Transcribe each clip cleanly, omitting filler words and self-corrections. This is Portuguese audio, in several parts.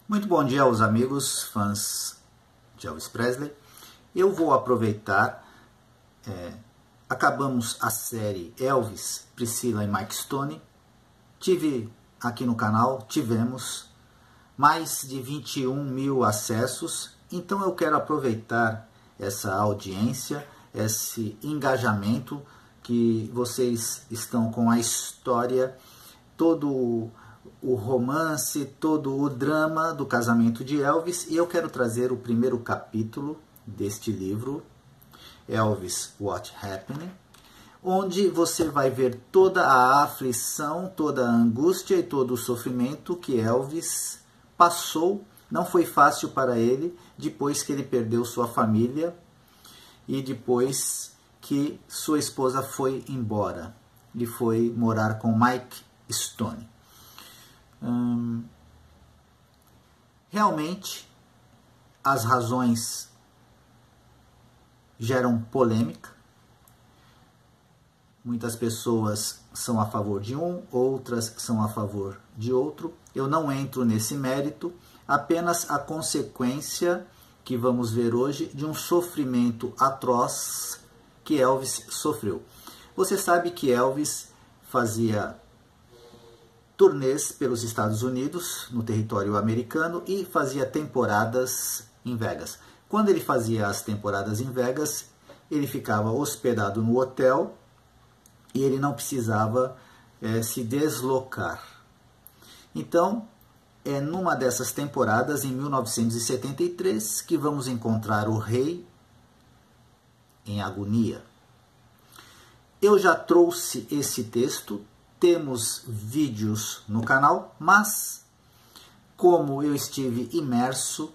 Muito bom dia aos amigos, fãs de Elvis Presley. Eu vou aproveitar, acabamos a série Elvis, Priscilla e Mike Stone. Tivemos mais de 21 mil acessos, então eu quero aproveitar essa audiência, esse engajamento que vocês estão com a história, todo o romance, todo o drama do casamento de Elvis, e eu quero trazer o primeiro capítulo deste livro, Elvis, What Happened, onde você vai ver toda a aflição, toda a angústia e todo o sofrimento que Elvis passou. Não foi fácil para ele depois que ele perdeu sua família e depois que sua esposa foi embora e foi morar com Mike Stone. Realmente, as razões geram polêmica. Muitas pessoas são a favor de um, outras são a favor de outro. Eu não entro nesse mérito, apenas a consequência que vamos ver hoje de um sofrimento atroz que Elvis sofreu. Você sabe que Elvis fazia turnês pelos Estados Unidos, no território americano, e fazia temporadas em Vegas. Quando ele fazia as temporadas em Vegas, ele ficava hospedado no hotel e ele não precisava se deslocar. Então, é numa dessas temporadas, em 1973, que vamos encontrar o rei em agonia. Eu já trouxe esse texto, temos vídeos no canal, mas como eu estive imerso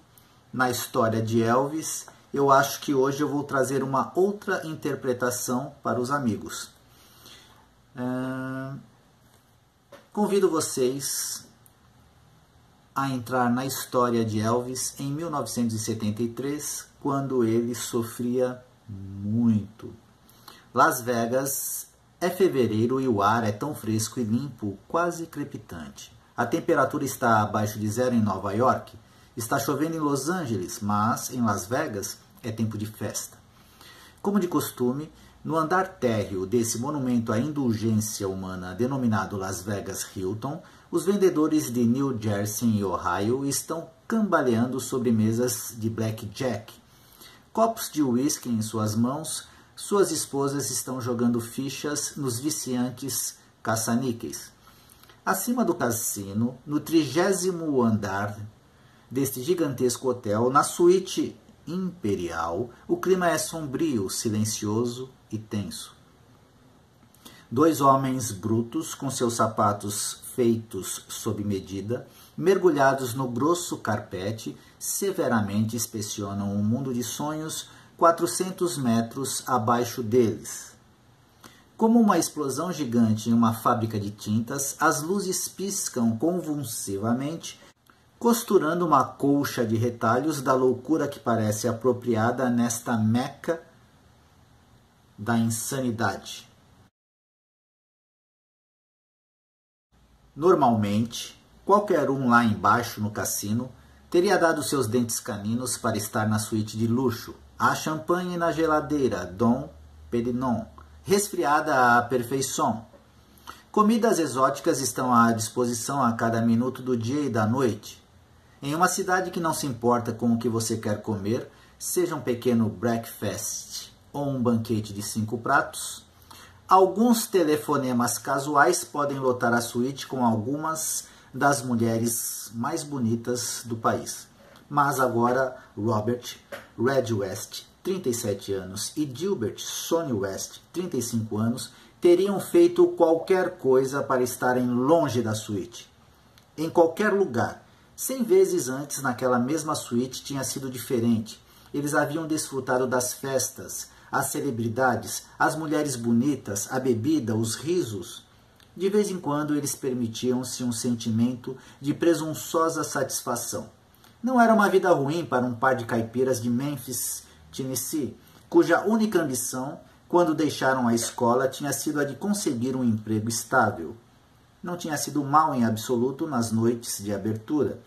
na história de Elvis, eu acho que hoje eu vou trazer uma outra interpretação para os amigos. Convido vocês a entrar na história de Elvis em 1973, quando ele sofria muito. Las Vegas é fevereiro e o ar é tão fresco e limpo, quase crepitante. A temperatura está abaixo de zero em Nova York. Está chovendo em Los Angeles, mas em Las Vegas é tempo de festa. Como de costume, no andar térreo desse monumento à indulgência humana denominado Las Vegas Hilton, os vendedores de New Jersey e Ohio estão cambaleando sobre mesas de blackjack. Copos de uísque em suas mãos, suas esposas estão jogando fichas nos viciantes caça-níqueis. Acima do cassino, no 30º andar deste gigantesco hotel, na suíte imperial, o clima é sombrio, silencioso e tenso. Dois homens brutos, com seus sapatos feitos sob medida, mergulhados no grosso carpete, severamente inspecionam um mundo de sonhos 400 metros abaixo deles. Como uma explosão gigante em uma fábrica de tintas, as luzes piscam convulsivamente, costurando uma colcha de retalhos da loucura que parece apropriada nesta meca da insanidade. Normalmente, qualquer um lá embaixo no cassino teria dado seus dentes caninos para estar na suíte de luxo. Há champanhe na geladeira, Dom Perignon, resfriada à perfeição. Comidas exóticas estão à disposição a cada minuto do dia e da noite. Em uma cidade que não se importa com o que você quer comer, seja um pequeno breakfast ou um banquete de 5 pratos, alguns telefonemas casuais podem lotar a suíte com algumas das mulheres mais bonitas do país. Mas agora Robert Red West, 37 anos, e Gilbert Sonny West, 35 anos, teriam feito qualquer coisa para estarem longe da suíte. Em qualquer lugar. 100 vezes antes, naquela mesma suíte, tinha sido diferente. Eles haviam desfrutado das festas, as celebridades, as mulheres bonitas, a bebida, os risos. De vez em quando, eles permitiam-se um sentimento de presunçosa satisfação. Não era uma vida ruim para um par de caipiras de Memphis, Tennessee, cuja única ambição, quando deixaram a escola, tinha sido a de conseguir um emprego estável. Não tinha sido mal em absoluto nas noites de abertura.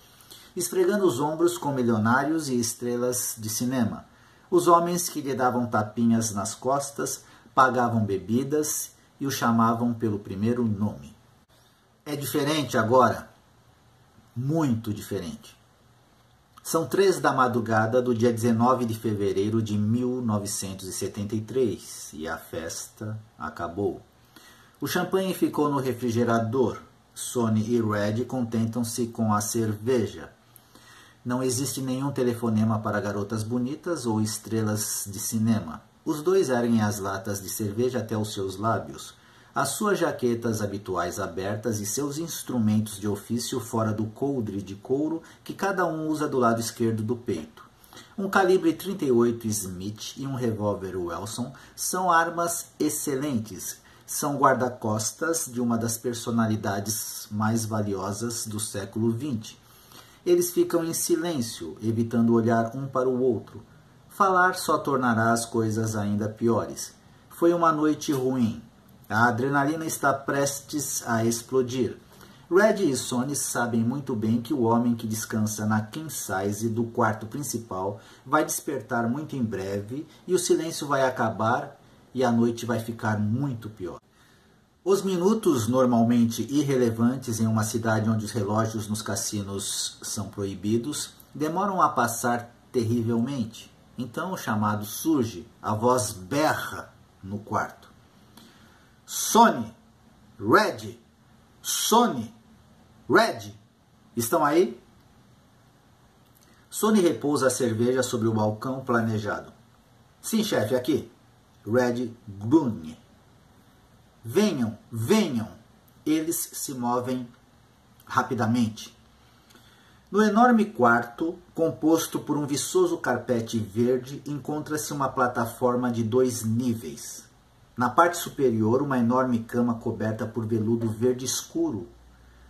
esfregando os ombros com milionários e estrelas de cinema. Os homens que lhe davam tapinhas nas costas, pagavam bebidas e o chamavam pelo primeiro nome. É diferente agora, muito diferente. São 3 da madrugada do dia 19 de fevereiro de 1973 e a festa acabou. O champanhe ficou no refrigerador. Sonny e Red contentam-se com a cerveja. Não existe nenhum telefonema para garotas bonitas ou estrelas de cinema. Os dois erguem as latas de cerveja até os seus lábios, as suas jaquetas habituais abertas e seus instrumentos de ofício fora do coldre de couro que cada um usa do lado esquerdo do peito. Um calibre 38 Smith e um revólver Wilson são armas excelentes. São guarda-costas de uma das personalidades mais valiosas do século XX. Eles ficam em silêncio, evitando olhar um para o outro. Falar só tornará as coisas ainda piores. Foi uma noite ruim. A adrenalina está prestes a explodir. Red e Sonny sabem muito bem que o homem que descansa na king size do quarto principal vai despertar muito em breve e o silêncio vai acabar e a noite vai ficar muito pior. Os minutos normalmente irrelevantes em uma cidade onde os relógios nos cassinos são proibidos demoram a passar terrivelmente. Então o chamado surge, a voz berra no quarto. Sonny, Red, Sonny, Red, estão aí? Sonny repousa a cerveja sobre o balcão planejado. Sim, chefe, aqui. Red grunhe. Venham, venham. Eles se movem rapidamente. No enorme quarto, composto por um viçoso carpete verde, encontra-se uma plataforma de 2 níveis. Na parte superior, uma enorme cama coberta por veludo verde escuro.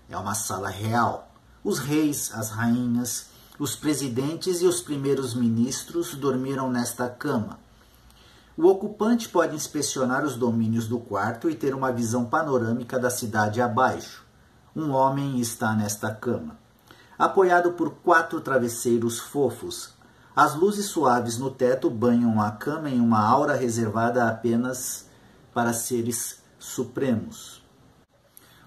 É uma sala real. Os reis, as rainhas, os presidentes e os primeiros ministros dormiram nesta cama. O ocupante pode inspecionar os domínios do quarto e ter uma visão panorâmica da cidade abaixo. Um homem está nesta cama. Apoiado por 4 travesseiros fofos, as luzes suaves no teto banham a cama em uma aura reservada apenas para seres supremos.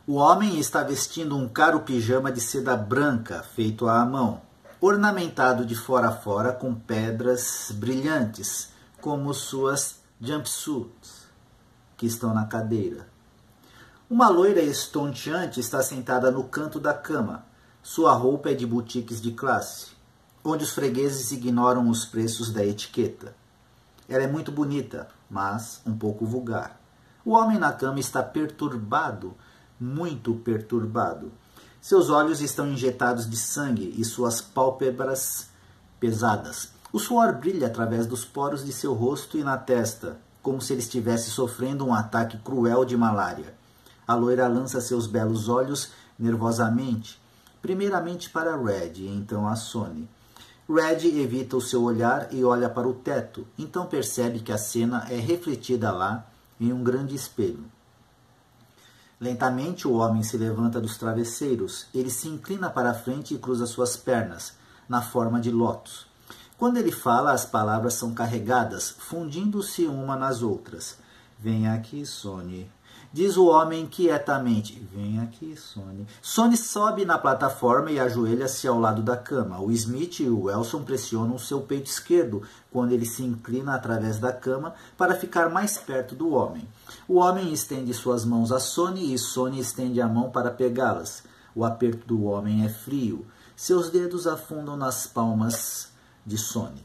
O homem está vestindo um caro pijama de seda branca feito à mão, ornamentado de fora a fora com pedras brilhantes, como suas jumpsuits, que estão na cadeira. Uma loira estonteante está sentada no canto da cama. Sua roupa é de boutiques de classe, onde os fregueses ignoram os preços da etiqueta. Ela é muito bonita, mas um pouco vulgar. O homem na cama está perturbado, muito perturbado. Seus olhos estão injetados de sangue e suas pálpebras pesadas. O suor brilha através dos poros de seu rosto e na testa, como se ele estivesse sofrendo um ataque cruel de malária. A loira lança seus belos olhos nervosamente, primeiramente para Red e então a Sonny. Red evita o seu olhar e olha para o teto, então percebe que a cena é refletida lá em um grande espelho. Lentamente o homem se levanta dos travesseiros. Ele se inclina para a frente e cruza suas pernas, na forma de lótus. Quando ele fala, as palavras são carregadas, fundindo-se uma nas outras. Vem aqui, Sonny. Diz o homem quietamente. Vem aqui, Sonny. Sonny sobe na plataforma e ajoelha-se ao lado da cama. O Smith e o Wilson pressionam seu peito esquerdo quando ele se inclina através da cama para ficar mais perto do homem. O homem estende suas mãos a Sonny e Sonny estende a mão para pegá-las. O aperto do homem é frio. Seus dedos afundam nas palmas de Sonny.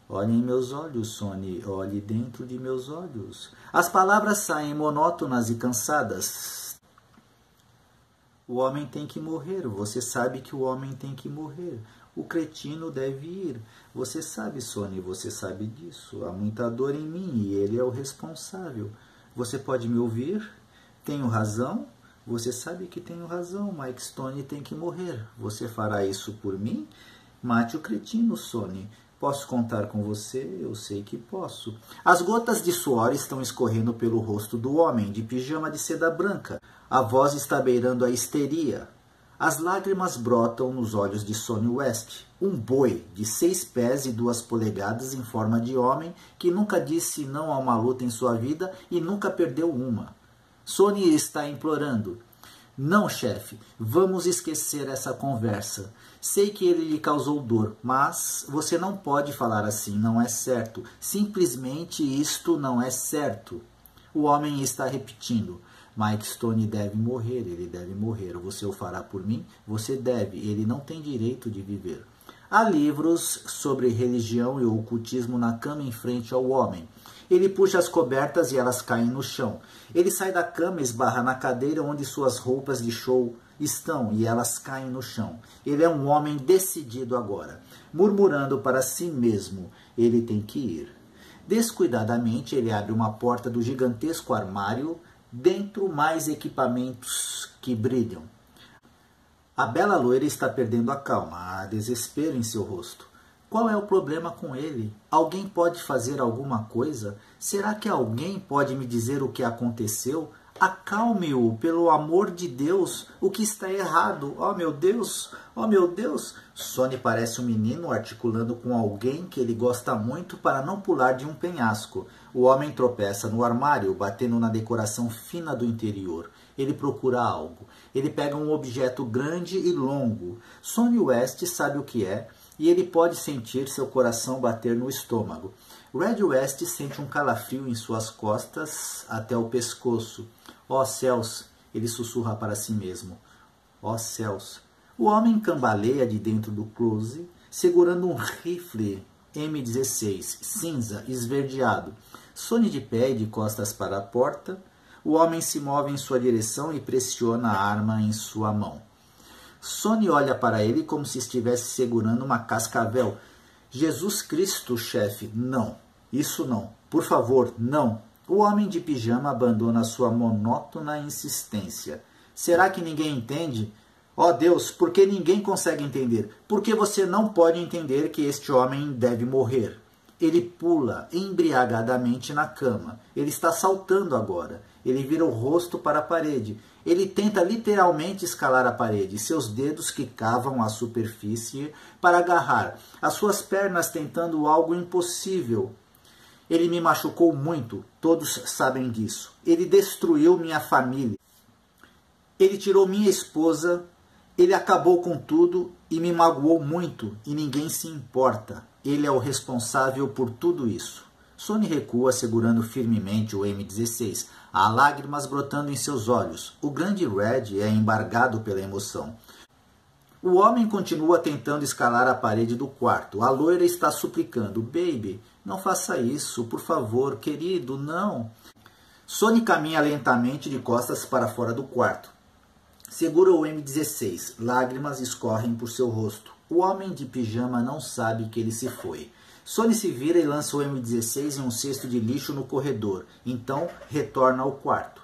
Olhe em meus olhos, Sonny. Olhe dentro de meus olhos. As palavras saem monótonas e cansadas. O homem tem que morrer. Você sabe que o homem tem que morrer. O cretino deve ir. Você sabe, Sonny, você sabe disso. Há muita dor em mim e ele é o responsável. Você pode me ouvir? Tenho razão? Você sabe que tenho razão. Mike Stone tem que morrer. Você fará isso por mim? Mate o cretino, Sonny. Posso contar com você? Eu sei que posso. As gotas de suor estão escorrendo pelo rosto do homem, de pijama de seda branca. A voz está beirando a histeria. As lágrimas brotam nos olhos de Sonny West, um boi de 6 pés e 2 polegadas em forma de homem que nunca disse não a uma luta em sua vida e nunca perdeu uma. Sonny está implorando. Não, chefe, vamos esquecer essa conversa. Sei que ele lhe causou dor, mas você não pode falar assim, não é certo. Simplesmente isto não é certo. O homem está repetindo. Mike Stone deve morrer, ele deve morrer. Você o fará por mim? Você deve, ele não tem direito de viver. Há livros sobre religião e ocultismo na cama em frente ao homem. Ele puxa as cobertas e elas caem no chão. Ele sai da cama e esbarra na cadeira onde suas roupas de show estão e elas caem no chão. Ele é um homem decidido agora, murmurando para si mesmo, ele tem que ir. Descuidadamente ele abre uma porta do gigantesco armário, dentro mais equipamentos que brilham. A bela loira está perdendo a calma, há desespero em seu rosto. Qual é o problema com ele? Alguém pode fazer alguma coisa? Será que alguém pode me dizer o que aconteceu? Acalme-o, pelo amor de Deus. O que está errado? Oh, meu Deus! Oh, meu Deus! Sonny parece um menino articulando com alguém que ele gosta muito para não pular de um penhasco. O homem tropeça no armário, batendo na decoração fina do interior. Ele procura algo. Ele pega um objeto grande e longo. Sonny West sabe o que é, e ele pode sentir seu coração bater no estômago. Red West sente um calafrio em suas costas até o pescoço. Ó céus! Ele sussurra para si mesmo. Ó céus! O homem cambaleia de dentro do closet, segurando um rifle M16, cinza, esverdeado. Sonny de pé e de costas para a porta. O homem se move em sua direção e pressiona a arma em sua mão. Sonny olha para ele como se estivesse segurando uma cascavel. Jesus Cristo, chefe, não. Isso não. Por favor, não. O homem de pijama abandona sua monótona insistência. Será que ninguém entende? Ó Deus, por que ninguém consegue entender? Por que você não pode entender que este homem deve morrer? Ele pula embriagadamente na cama. Ele está saltando agora. Ele vira o rosto para a parede. Ele tenta literalmente escalar a parede, seus dedos que cavam a superfície para agarrar, as suas pernas tentando algo impossível. Ele me machucou muito, todos sabem disso. Ele destruiu minha família. Ele tirou minha esposa, ele acabou com tudo e me magoou muito e ninguém se importa. Ele é o responsável por tudo isso. Sonny recua segurando firmemente o M16. Há lágrimas brotando em seus olhos. O grande Red é embargado pela emoção. O homem continua tentando escalar a parede do quarto. A loira está suplicando. Baby, não faça isso, por favor, querido, não. Sonny caminha lentamente de costas para fora do quarto. Segura o M16. Lágrimas escorrem por seu rosto. O homem de pijama não sabe que ele se foi. Sonny se vira e lança o M16 em um cesto de lixo no corredor. Então, retorna ao quarto.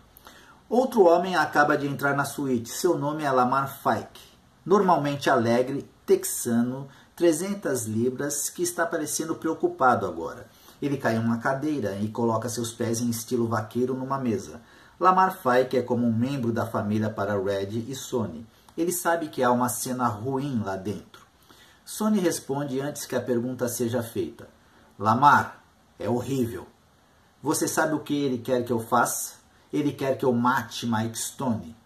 Outro homem acaba de entrar na suíte. Seu nome é Lamar Fike. Normalmente alegre, texano, 300 libras, que está parecendo preocupado agora. Ele cai em uma cadeira e coloca seus pés em estilo vaqueiro numa mesa. Lamar Fike é como um membro da família para Red e Sonny. Ele sabe que há uma cena ruim lá dentro. Sonny responde antes que a pergunta seja feita. Lamar, é horrível. Você sabe o que ele quer que eu faça? Ele quer que eu mate Mike Stone.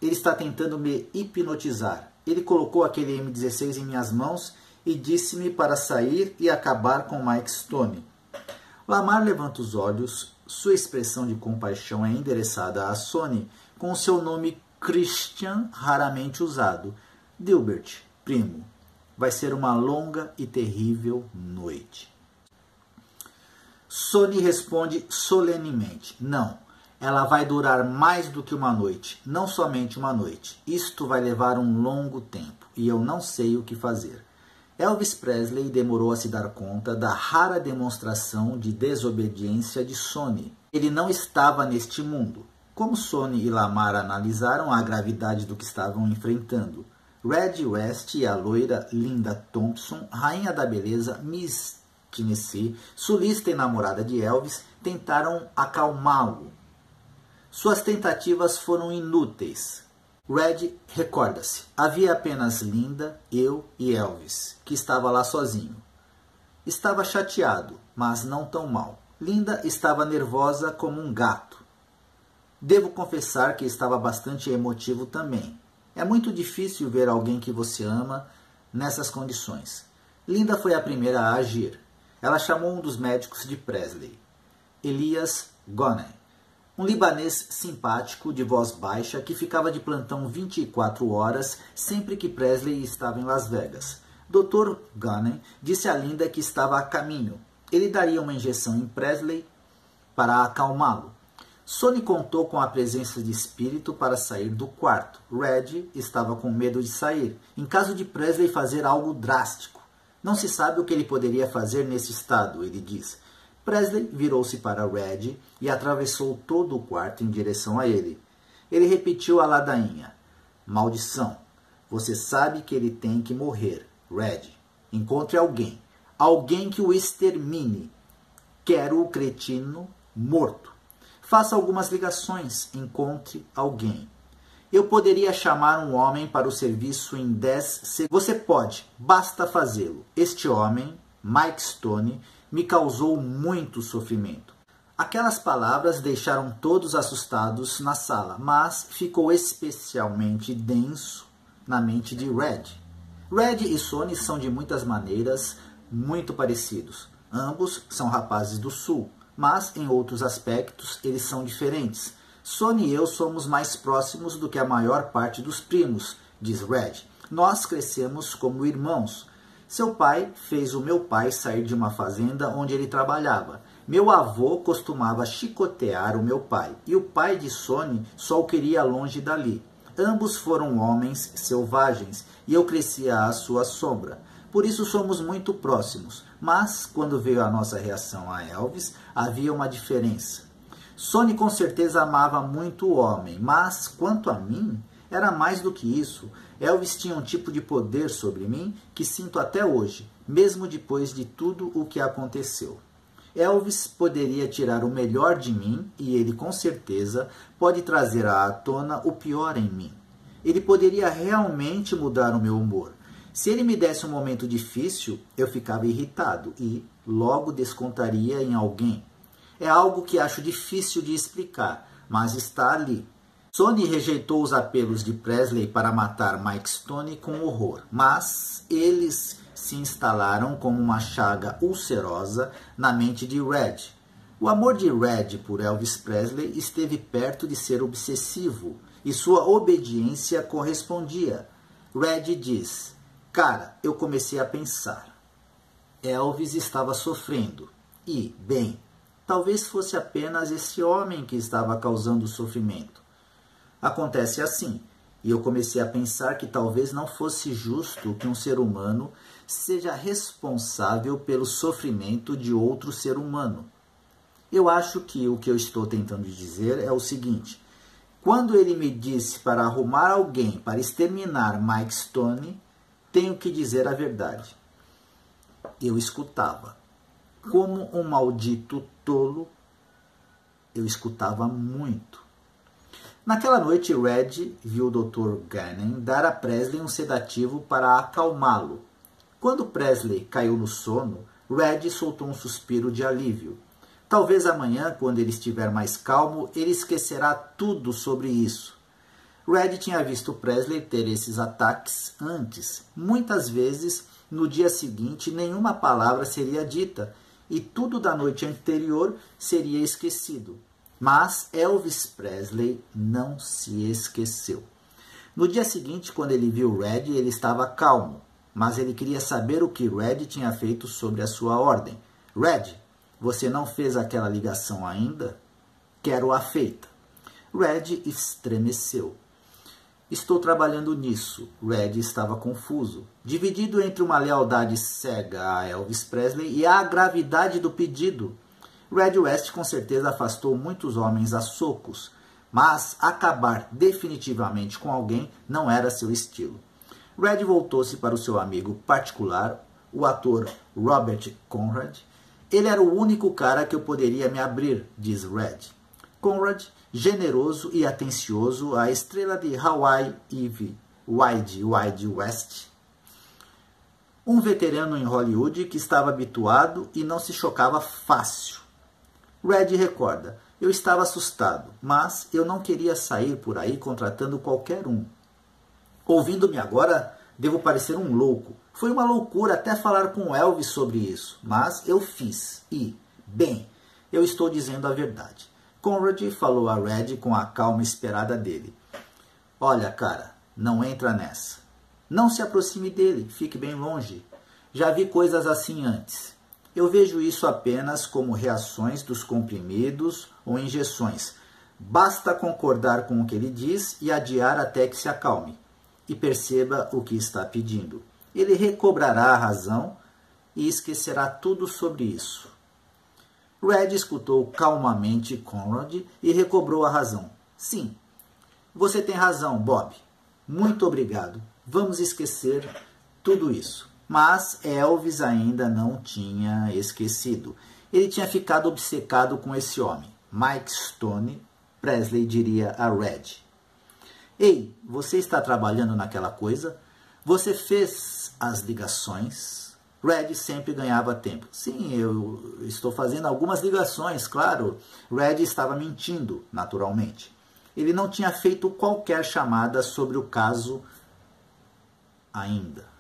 Ele está tentando me hipnotizar. Ele colocou aquele M16 em minhas mãos e disse-me para sair e acabar com Mike Stone. Lamar levanta os olhos. Sua expressão de compaixão é endereçada a Sonny com o seu nome Christian raramente usado. Dilbert, primo. Vai ser uma longa e terrível noite. Sonny responde solenemente. Não, ela vai durar mais do que uma noite, não somente uma noite. Isto vai levar um longo tempo e eu não sei o que fazer. Elvis Presley demorou a se dar conta da rara demonstração de desobediência de Sonny. Ele não estava neste mundo. Como Sonny e Lamar analisaram a gravidade do que estavam enfrentando, Red West e a loira Linda Thompson, rainha da beleza Miss Tennessee, sulista e namorada de Elvis, tentaram acalmá-lo. Suas tentativas foram inúteis. Red recorda-se. Havia apenas Linda, eu e Elvis, que estava lá sozinho. Estava chateado, mas não tão mal. Linda estava nervosa como um gato. Devo confessar que estava bastante emotivo também. É muito difícil ver alguém que você ama nessas condições. Linda foi a primeira a agir. Ela chamou um dos médicos de Presley, Elias Goney, um libanês simpático de voz baixa que ficava de plantão 24 horas sempre que Presley estava em Las Vegas. Dr. Goney disse a Linda que estava a caminho. Ele daria uma injeção em Presley para acalmá-lo. Sonny contou com a presença de espírito para sair do quarto. Red estava com medo de sair, em caso de Presley fazer algo drástico. Não se sabe o que ele poderia fazer nesse estado, ele diz. Presley virou-se para Red e atravessou todo o quarto em direção a ele. Ele repetiu a ladainha. Maldição. Você sabe que ele tem que morrer, Red. Encontre alguém. Alguém que o extermine. Quero o cretino morto. Faça algumas ligações. Encontre alguém. Eu poderia chamar um homem para o serviço em 10 segundos. Você pode. Basta fazê-lo. Este homem, Mike Stoney, me causou muito sofrimento. Aquelas palavras deixaram todos assustados na sala, mas ficou especialmente denso na mente de Red. Red e Sonny são de muitas maneiras muito parecidos. Ambos são rapazes do sul, mas em outros aspectos eles são diferentes. Sonny e eu somos mais próximos do que a maior parte dos primos, diz Red. Nós crescemos como irmãos. Seu pai fez o meu pai sair de uma fazenda onde ele trabalhava. Meu avô costumava chicotear o meu pai, e o pai de Sonny só o queria longe dali. Ambos foram homens selvagens, e eu crescia à sua sombra. Por isso somos muito próximos, mas quando veio a nossa reação a Elvis, havia uma diferença. Sonny com certeza amava muito o homem, mas quanto a mim, era mais do que isso. Elvis tinha um tipo de poder sobre mim que sinto até hoje, mesmo depois de tudo o que aconteceu. Elvis poderia tirar o melhor de mim e ele com certeza pode trazer à tona o pior em mim. Ele poderia realmente mudar o meu humor. Se ele me desse um momento difícil, eu ficava irritado e logo descontaria em alguém. É algo que acho difícil de explicar, mas está ali. Sonny rejeitou os apelos de Presley para matar Mike Stoney com horror, mas eles se instalaram como uma chaga ulcerosa na mente de Red. O amor de Red por Elvis Presley esteve perto de ser obsessivo e sua obediência correspondia. Red diz: cara, eu comecei a pensar. Elvis estava sofrendo e, bem, talvez fosse apenas esse homem que estava causando o sofrimento. Acontece assim, e eu comecei a pensar que talvez não fosse justo que um ser humano seja responsável pelo sofrimento de outro ser humano. Eu acho que o que eu estou tentando dizer é o seguinte: quando ele me disse para arrumar alguém para exterminar Mike Stoney, tenho que dizer a verdade. Eu escutava. Como um maldito tolo, eu escutava muito. Naquela noite, Red viu o Dr. Gannon dar a Presley um sedativo para acalmá-lo. Quando Presley caiu no sono, Red soltou um suspiro de alívio. Talvez amanhã, quando ele estiver mais calmo, ele esquecerá tudo sobre isso. Red tinha visto Presley ter esses ataques antes. Muitas vezes, no dia seguinte, nenhuma palavra seria dita e tudo da noite anterior seria esquecido. Mas Elvis Presley não se esqueceu. No dia seguinte, quando ele viu Red, ele estava calmo, mas ele queria saber o que Red tinha feito sobre a sua ordem. Red, você não fez aquela ligação ainda? Quero-a feita. Red estremeceu. Estou trabalhando nisso. Red estava confuso, dividido entre uma lealdade cega a Elvis Presley e a gravidade do pedido. Red West com certeza afastou muitos homens a socos, mas acabar definitivamente com alguém não era seu estilo. Red voltou-se para o seu amigo particular, o ator Robert Conrad. Ele era o único cara que eu poderia me abrir, diz Red. Conrad, generoso e atencioso, a estrela de Hawaii Eve Wide West, um veterano em Hollywood que estava habituado e não se chocava fácil. Red recorda: eu estava assustado, mas eu não queria sair por aí contratando qualquer um. Ouvindo-me agora, devo parecer um louco. Foi uma loucura até falar com Elvis sobre isso, mas eu fiz e, bem, eu estou dizendo a verdade. Conrad falou a Red com a calma esperada dele. Olha, cara, não entra nessa. Não se aproxime dele, fique bem longe. Já vi coisas assim antes. Eu vejo isso apenas como reações dos comprimidos ou injeções. Basta concordar com o que ele diz e adiar até que se acalme e perceba o que está pedindo. Ele recobrará a razão e esquecerá tudo sobre isso. Red escutou calmamente Conrad e recobrou a razão. Sim, você tem razão, Bob. Muito obrigado. Vamos esquecer tudo isso. Mas Elvis ainda não tinha esquecido. Ele tinha ficado obcecado com esse homem. Mike Stone, Presley diria a Red. Ei, você está trabalhando naquela coisa? Você fez as ligações? Red sempre ganhava tempo. Sim, eu estou fazendo algumas ligações, claro. Red estava mentindo, naturalmente. Ele não tinha feito qualquer chamada sobre o caso ainda.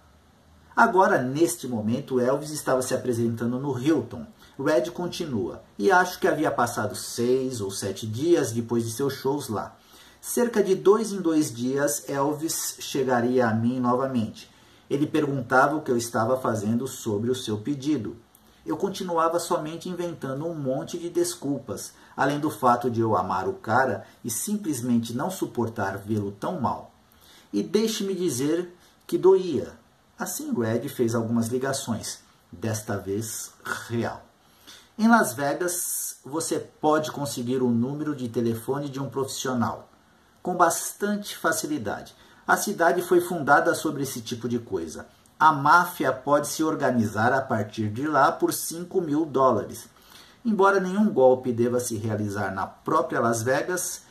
Agora, neste momento, Elvis estava se apresentando no Hilton. Red continua. E acho que havia passado 6 ou 7 dias depois de seus shows lá. Cerca de 2 em 2 dias, Elvis chegaria a mim novamente. Ele perguntava o que eu estava fazendo sobre o seu pedido. Eu continuava somente inventando um monte de desculpas, além do fato de eu amar o cara e simplesmente não suportar vê-lo tão mal. E deixe-me dizer que doía. Assim, Red fez algumas ligações, desta vez real. Em Las Vegas, você pode conseguir o número de telefone de um profissional com bastante facilidade. A cidade foi fundada sobre esse tipo de coisa. A máfia pode se organizar a partir de lá por $5.000. Embora nenhum golpe deva se realizar na própria Las Vegas,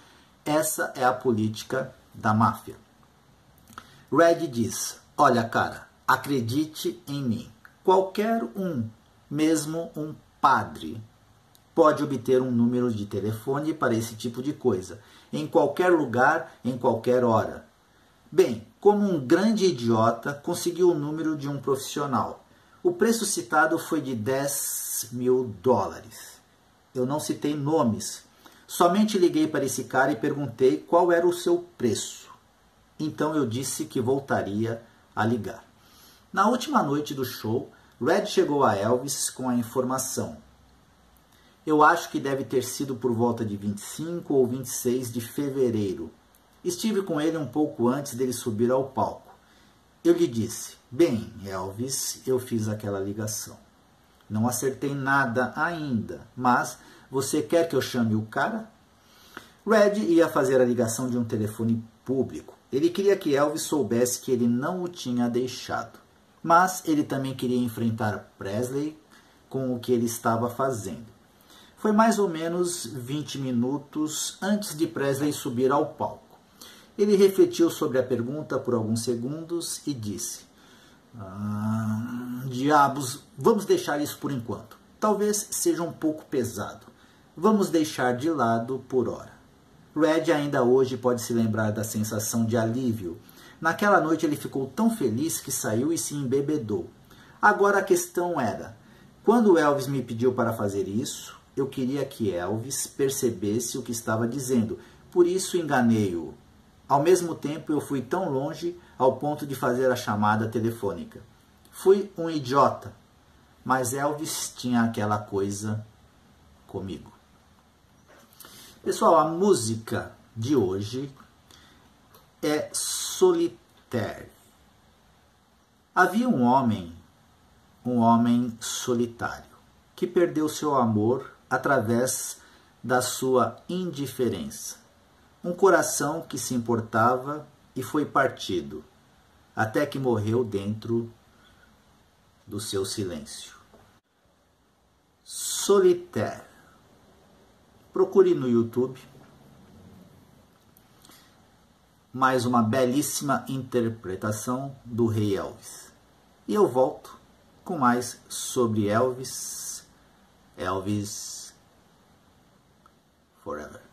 essa é a política da máfia. Red diz: olha, cara, acredite em mim. Qualquer um, mesmo um padre, pode obter um número de telefone para esse tipo de coisa, em qualquer lugar, em qualquer hora. Bem, como um grande idiota, conseguiu o número de um profissional. O preço citado foi de $10.000. Eu não citei nomes, somente liguei para esse cara e perguntei qual era o seu preço. Então eu disse que voltaria a ligar. Na última noite do show, Red chegou a Elvis com a informação. Eu acho que deve ter sido por volta de 25 ou 26 de fevereiro. Estive com ele um pouco antes dele subir ao palco. Eu lhe disse: bem, Elvis, eu fiz aquela ligação. Não acertei nada ainda, mas você quer que eu chame o cara? Red ia fazer a ligação de um telefone público. Ele queria que Elvis soubesse que ele não o tinha deixado. Mas ele também queria enfrentar Presley com o que ele estava fazendo. Foi mais ou menos 20 minutos antes de Presley subir ao palco. Ele refletiu sobre a pergunta por alguns segundos e disse: diabos, vamos deixar isso por enquanto. Talvez seja um pouco pesado. Vamos deixar de lado por hora. Red ainda hoje pode se lembrar da sensação de alívio. Naquela noite ele ficou tão feliz que saiu e se embebedou. Agora a questão era: quando Elvis me pediu para fazer isso, eu queria que Elvis percebesse o que estava dizendo. Por isso enganei-o. Ao mesmo tempo, eu fui tão longe ao ponto de fazer a chamada telefônica. Fui um idiota, mas Elvis tinha aquela coisa comigo. Pessoal, a música de hoje é Solitaire. Havia um homem solitário, que perdeu seu amor através da sua indiferença. Um coração que se importava e foi partido, até que morreu dentro do seu silêncio. Solitaire. Procure no YouTube mais uma belíssima interpretação do Rei Elvis. E eu volto com mais sobre Elvis Forever.